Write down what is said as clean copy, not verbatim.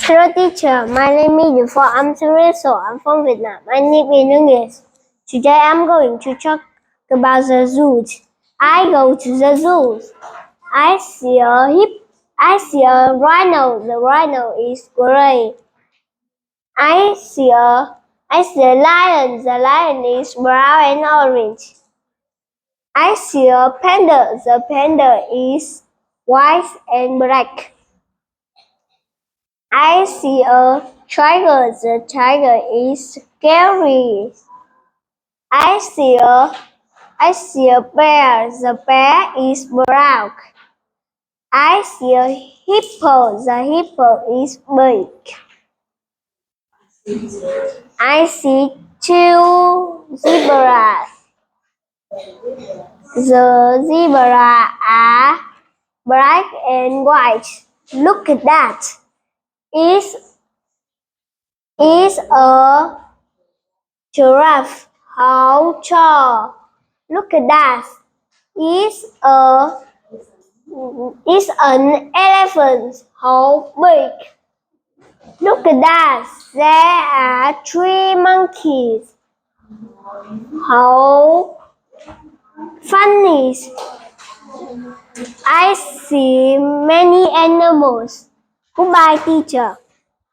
Hello teacher, my name is Phong. I'm 7 years old. I'm from Vietnam. My name is English. Today I'm going to talk about the zoo. I go to the zoo. I see a rhino. The rhino is gray. I see a lion. The lion is brown and orange. I see a panda. The panda is white and black. I see a tiger. The tiger is scary. I see a bear. The bear is brown. I see a hippo. The hippo is big. I see two zebras. The zebras are black and white. Look at that. Is a giraffe. How tall? Look at that. Is an elephant. How big? Look at that. There are three monkeys. How funny. I see many animals. Goodbye, teacher.